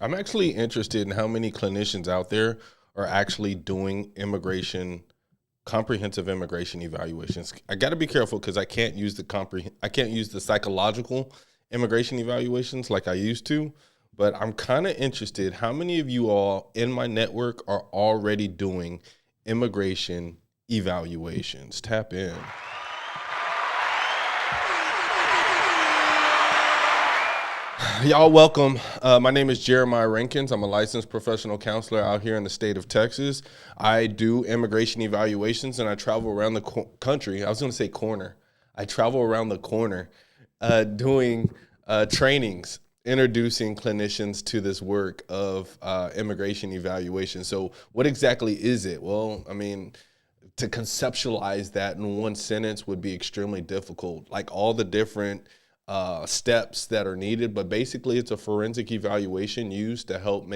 I'm actually interested in how many clinicians out there are actually doing comprehensive immigration evaluations. I got to be careful because I can't use the psychological immigration evaluations like I used to, but I'm kind of interested how many of you all in my network are already doing immigration evaluations. Tap in. Y'all welcome. My name is Jere'My Rankins. I'm a licensed professional counselor out here in the state of Texas. I do immigration evaluations and I travel around the country. I was going to say corner. I travel around the corner doing trainings, introducing clinicians to this work of immigration evaluation. So what exactly is it? Well, I mean, to conceptualize that in one sentence would be extremely difficult. Like all the different steps that are needed, but basically it's a forensic evaluation used to help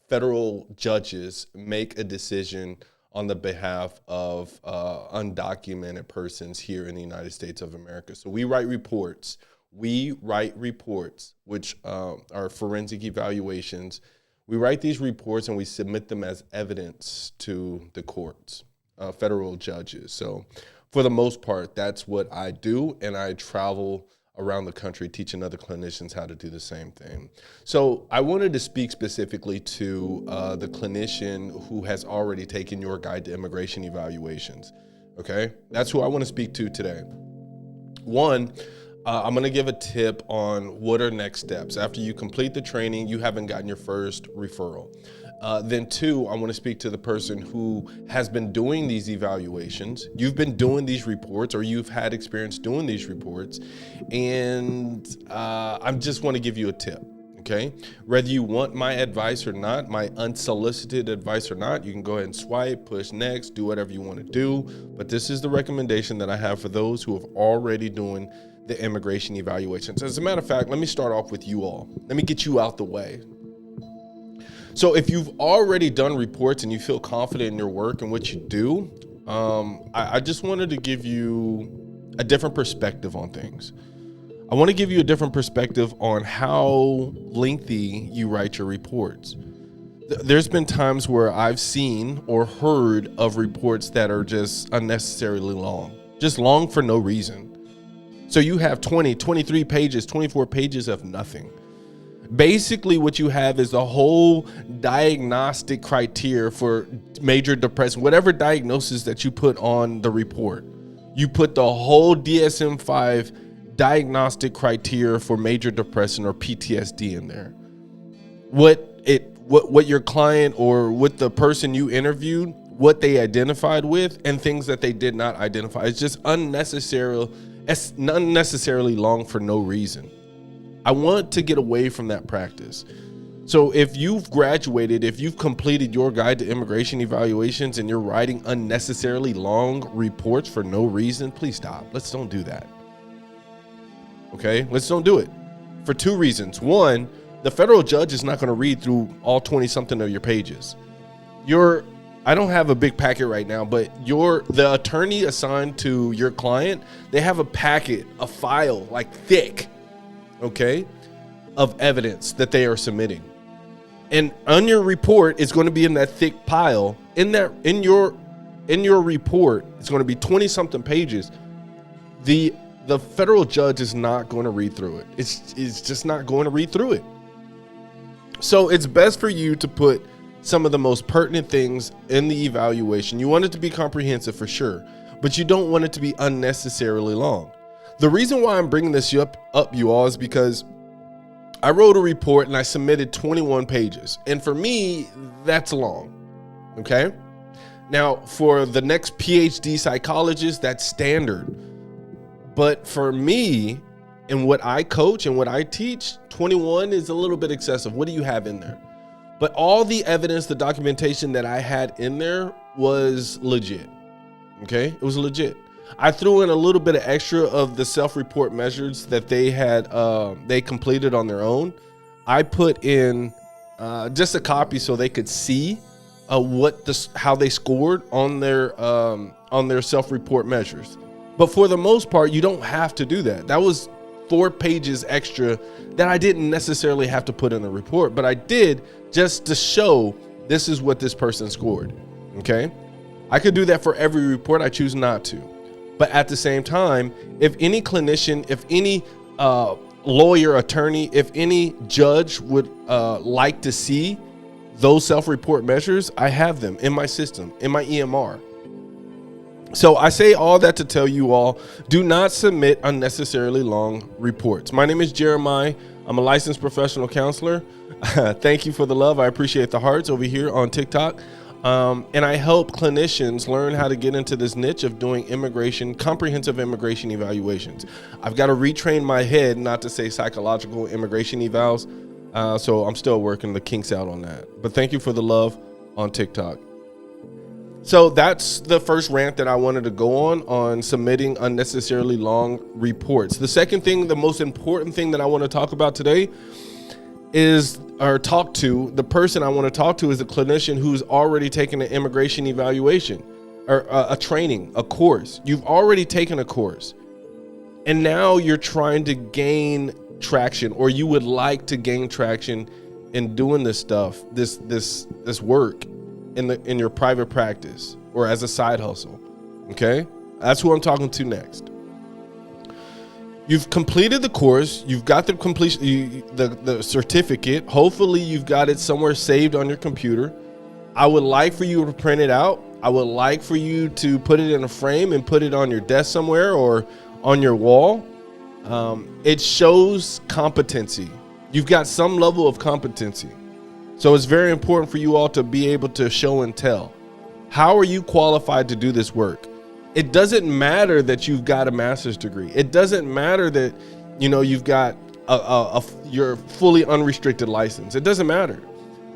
federal judges make a decision on the behalf of undocumented persons here in the United States of America. So we write reports, which are forensic evaluations. We write these reports and we submit them as evidence to the courts, federal judges. So for the most part, that's what I do, and I travel around the country teaching other clinicians how to do the same thing. So I wanted to speak specifically to the clinician who has already taken your guide to immigration evaluations, okay? That's who I want to speak to today. One, I'm going to give a tip on what are next steps. After you complete the training, you haven't gotten your first referral. Then two, I want to speak to the person who has been doing these evaluations. You've been doing these reports or you've had experience doing these reports. And I just want to give you a tip, okay? Whether you want my advice or not, my unsolicited advice or not, you can go ahead and swipe, push next, do whatever you want to do. But this is the recommendation that I have for those who have already doing the immigration evaluations. As a matter of fact, let me start off with you all. Let me get you out the way. So if you've already done reports and you feel confident in your work and what you do, I just wanted to give you a different perspective on things. I want to give you a different perspective on how lengthy you write your reports. There's been times where I've seen or heard of reports that are just unnecessarily long, just long for no reason. So you have 20, 23 pages, 24 pages of nothing. Basically, what you have is a whole diagnostic criteria for major depression, whatever diagnosis that you put on the report. You put the whole DSM-5 diagnostic criteria for major depression or PTSD in there. What your client or what the person you interviewed, what they identified with, and things that they did not identify. It's just unnecessarily long for no reason. I want to get away from that practice. So if you've graduated, if you've completed your guide to immigration evaluations and you're writing unnecessarily long reports for no reason, please stop. Let's don't do that. Okay, let's don't do it for two reasons. One, the federal judge is not going to read through all 20 something of your pages. I don't have a big packet right now, but the attorney assigned to your client, they have a packet, a file like thick, okay, of evidence that they are submitting. And on your report, it's going to be in that thick pile. In your report, it's going to be 20 something pages. The federal judge is not going to read through it. It's just not going to read through it. So it's best for you to put some of the most pertinent things in the evaluation. You want it to be comprehensive for sure, but you don't want it to be unnecessarily long. The reason why I'm bringing this up you all is because I wrote a report and I submitted 21 pages. And for me, that's long, okay? Now, for the next PhD psychologist, that's standard. But for me, and what I coach and what I teach, 21 is a little bit excessive. What do you have in there? But all the evidence, the documentation that I had in there was legit, okay? It was legit. I threw in a little bit of extra of the self-report measures that they completed on their own. I put in just a copy so they could see how they scored on their self-report measures. But for the most part, you don't have to do that. That was 4 pages extra that I didn't necessarily have to put in the report, but I did just to show this is what this person scored. Okay. I could do that for every report. I choose not to. But at the same time, if any clinician, if any lawyer, attorney, if any judge would like to see those self-report measures, I have them in my system, in my EMR. So I say all that to tell you all, do not submit unnecessarily long reports. My name is Jere'My. I'm a licensed professional counselor. Thank you for the love. I appreciate the hearts over here on TikTok. And I help clinicians learn how to get into this niche of doing comprehensive immigration evaluations. I've got to retrain my head not to say psychological immigration evals. So I'm still working the kinks out on that. But thank you for the love on TikTok. So that's the first rant that I wanted to go on submitting unnecessarily long reports. The second thing, the most important thing that I want to talk about today the person I want to talk to is a clinician who's already taken an immigration evaluation or a training, a course. You've already taken a course and now you're trying to gain traction, or you would like to gain traction in doing this stuff, this work in your private practice or as a side hustle. Okay. That's who I'm talking to next. You've completed the course. You've got the completion, the certificate. Hopefully you've got it somewhere saved on your computer. I would like for you to print it out. I would like for you to put it in a frame and put it on your desk somewhere or on your wall. It shows competency. You've got some level of competency. So it's very important for you all to be able to show and tell. How are you qualified to do this work? It doesn't matter that you've got a master's degree. It doesn't matter that, you've got your fully unrestricted license. It doesn't matter.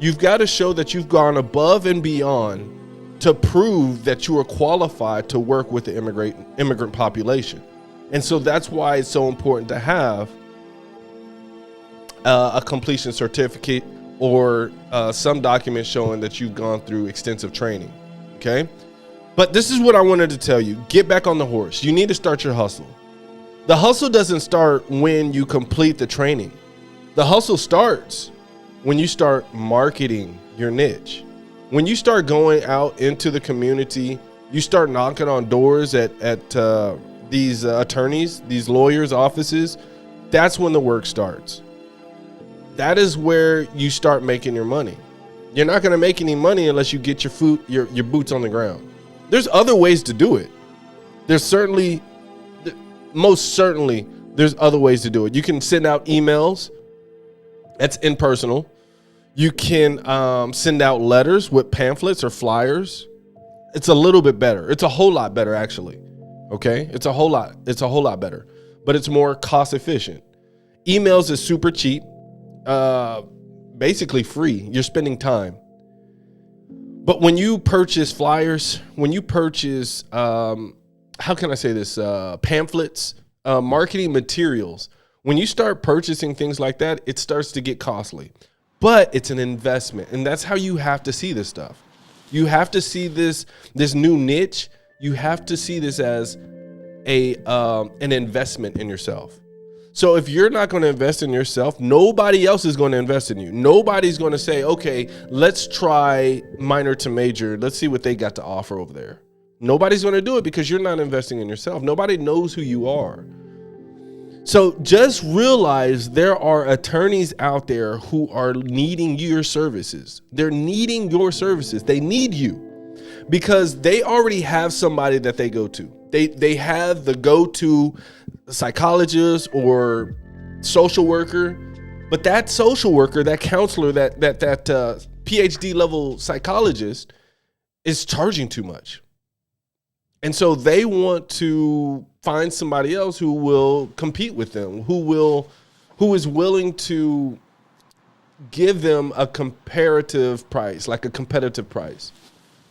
You've got to show that you've gone above and beyond to prove that you are qualified to work with the immigrant population. And so that's why it's so important to have a completion certificate or some document showing that you've gone through extensive training. Okay. But this is what I wanted to tell you. Get back on the horse. You need to start your hustle. The hustle doesn't start when you complete the training. The hustle starts when you start marketing your niche. When you start going out into the community, you start knocking on doors at these attorneys, these lawyers' offices. That's when the work starts. That is where you start making your money. You're not going to make any money unless you get your boots on the ground. There's other ways to do it. Most certainly, there's other ways to do it. You can send out emails. That's impersonal. You can send out letters with pamphlets or flyers. It's a little bit better. It's a whole lot better, actually. Okay? It's a whole lot better, but it's more cost efficient. Emails is super cheap, basically free. You're spending time. But when you purchase flyers, when you purchase, pamphlets, marketing materials, when you start purchasing things like that, it starts to get costly. But it's an investment, and that's how you have to see this stuff. You have to see this new niche. You have to see this as an investment in yourself. So if you're not going to invest in yourself, nobody else is going to invest in you. Nobody's going to say, okay, let's try minor to major. Let's see what they got to offer over there. Nobody's going to do it because you're not investing in yourself. Nobody knows who you are. So just realize there are attorneys out there who are needing your services. They're needing your services. They need you because they already have somebody that they go to. They have the go-to psychologist or social worker, but that social worker, that counselor, that PhD level psychologist is charging too much. And so they want to find somebody else who will compete with them, who is willing to give them a comparative price, like a competitive price.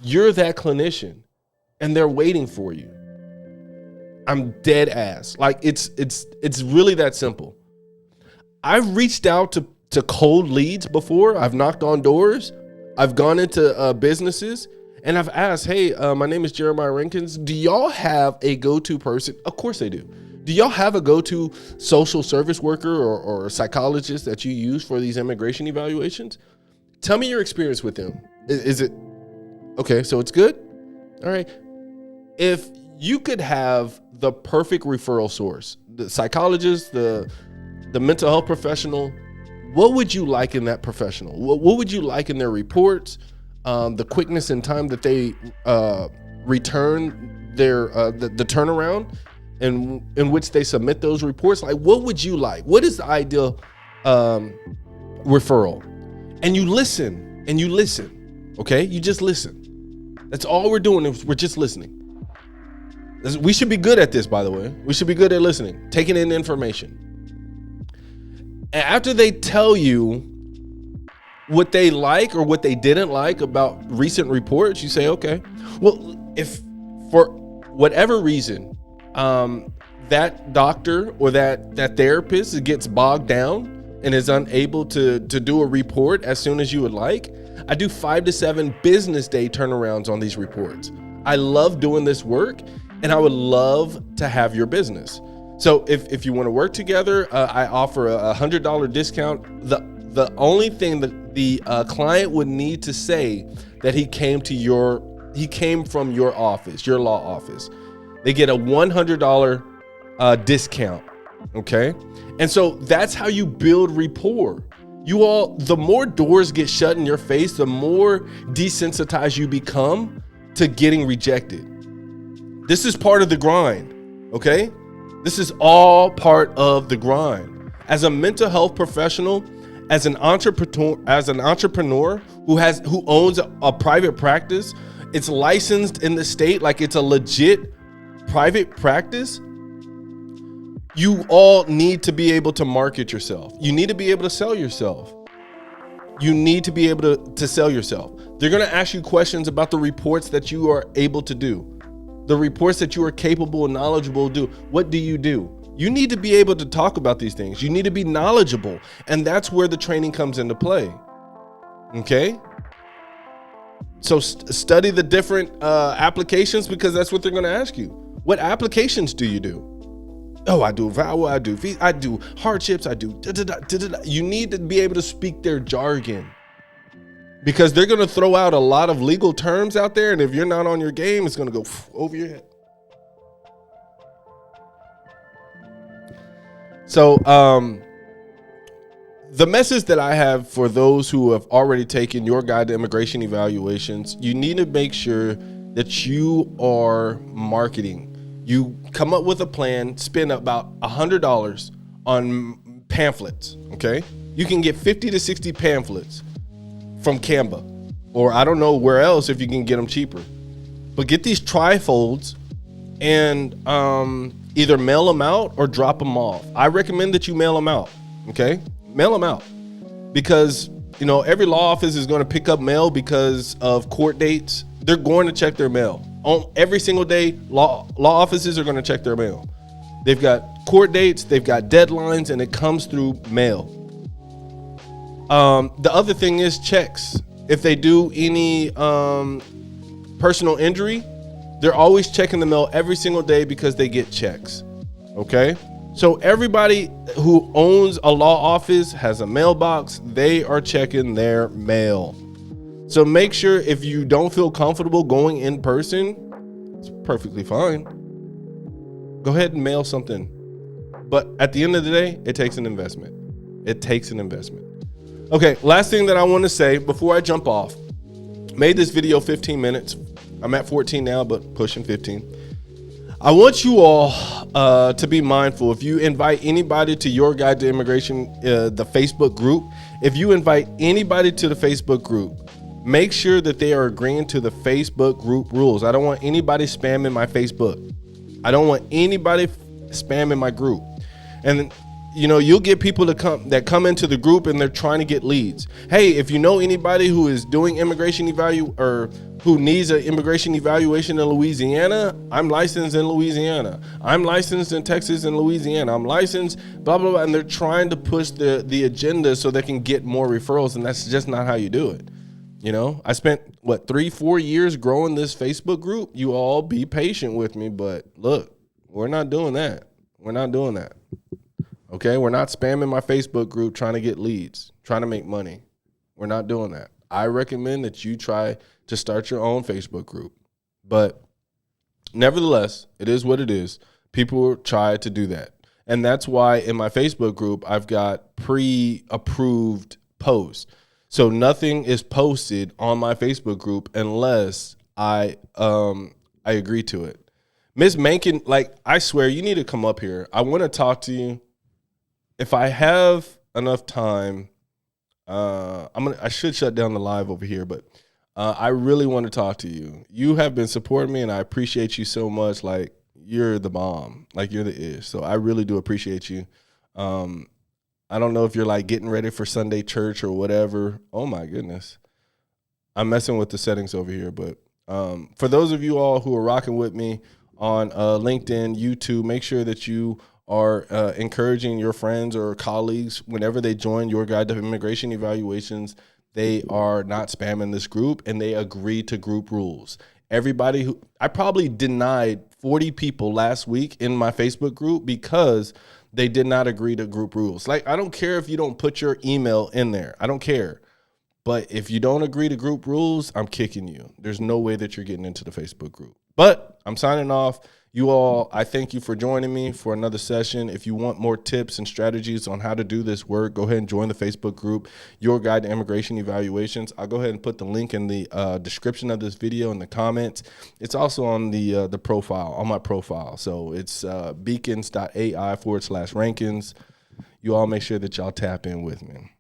You're that clinician and they're waiting for you. I'm dead ass. Like it's really that simple. I've reached out to cold leads before. I've knocked on doors. I've gone into businesses and I've asked, hey, my name is Jere'My Rankins. Do y'all have a go-to person? Of course they do. Do y'all have a go-to social service worker or psychologist that you use for these immigration evaluations? Tell me your experience with them. Is it okay? So it's good. All right. If you could have the perfect referral source, the psychologist, the mental health professional, what would you like in that professional? What would you like in their reports? The quickness and time that they return their the turnaround in which they submit those reports. Like, what would you like? What is the ideal referral? And you listen, okay? You just listen. That's all we're doing is we're just listening. We should be good at this, by the way. We should be good at listening, taking in information. And after they tell you what they like or what they didn't like about recent reports, you say, okay, well, if for whatever reason, that doctor or that therapist gets bogged down and is unable to do a report as soon as you would like, I do 5 to 7 business day turnarounds on these reports. I love doing this work, and I would love to have your business. So if you want to work together, I offer a $100 discount. The only thing that the client would need to say that he came from your office, your law office. They get a $100 discount, okay? And so that's how you build rapport. The more doors get shut in your face, the more desensitized you become to getting rejected. This is part of the grind, okay? This is all part of the grind. As a mental health professional, as an entrepreneur who owns a private practice, it's licensed in the state like it's a legit private practice. You all need to be able to market yourself. You need to be able to sell yourself. You need to be able to sell yourself. They're going to ask you questions about the reports that you are able to do, the reports that you are capable and knowledgeable to do. What do? You need to be able to talk about these things. You need to be knowledgeable. And that's where the training comes into play. Okay? So study the different applications, because that's what they're going to ask you. What applications do you do? Oh, I do VAWA, I do fees, I do hardships, I do da-da-da. You need to be able to speak their jargon, because they're going to throw out a lot of legal terms out there. And if you're not on your game, it's going to go over your head. So the message that I have for those who have already taken your guide to immigration evaluations, you need to make sure that you are marketing. You come up with a plan, spend about $100 on pamphlets, okay? You can get 50 to 60 pamphlets from Canva, or I don't know where else if you can get them cheaper. But get these trifolds and either mail them out or drop them off. I recommend that you mail them out, okay? Mail them out, because every law office is going to pick up mail because of court dates. They're going to check their mail. On every single day, law offices are going to check their mail. They've got court dates, they've got deadlines, and it comes through mail. The other thing is checks. If they do any personal injury, they're always checking the mail every single day because they get checks. Okay? So everybody who owns a law office has a mailbox. They are checking their mail. So make sure, if you don't feel comfortable going in person, it's perfectly fine. Go ahead and mail something. But at the end of the day, it takes an investment. It takes an investment. Okay, last thing that I want to say before I jump off. Made this video 15 minutes. I'm at 14 now, but pushing 15. I want you all to be mindful. If you invite anybody to your guide to immigration, the Facebook group, if you invite anybody to the Facebook group, make sure that they are agreeing to the Facebook group rules. I don't want anybody spamming my Facebook. I don't want anybody spamming my group. And you'll get people that come into the group and they're trying to get leads. Hey, if you know anybody who is doing immigration or who needs an immigration evaluation in Louisiana, I'm licensed in Louisiana. I'm licensed in Texas and Louisiana. I'm licensed, blah, blah, blah. And they're trying to push the agenda so they can get more referrals. And that's just not how you do it. I spent 3-4 years growing this Facebook group. You all be patient with me, but look, we're not doing that. We're not doing that. Okay, we're not spamming my Facebook group trying to get leads, trying to make money. We're not doing that. I recommend that you try to start your own Facebook group. But nevertheless, it is what it is. People try to do that. And that's why in my Facebook group, I've got pre-approved posts. So nothing is posted on my Facebook group unless I agree to it. Miss Mankin, like, I swear, you need to come up here. I want to talk to you. If I have enough time, I should shut down the live over here, but I really want to talk to you. You have been supporting me, and I appreciate you so much. Like, you're the bomb. Like, you're the ish. So I really do appreciate you. I don't know if you're, like, getting ready for Sunday church or whatever. Oh, my goodness. I'm messing with the settings over here. But for those of you all who are rocking with me on LinkedIn, YouTube, make sure that you are encouraging your friends or colleagues whenever they join Your Guide to Immigration Evaluations, they are not spamming this group and they agree to group rules. Everybody who I probably denied 40 people last week in my Facebook group because they did not agree to group rules. Like, I don't care if you don't put your email in there. I don't care. But if you don't agree to group rules, I'm kicking you. There's no way that you're getting into the Facebook group. But I'm signing off. You all, I thank you for joining me for another session. If you want more tips and strategies on how to do this work, go ahead and join the Facebook group, Your Guide to Immigration Evaluations. I'll go ahead and put the link in the description of this video in the comments. It's also on the profile, on my profile. So it's beacons.ai/Rankins. You all make sure that y'all tap in with me.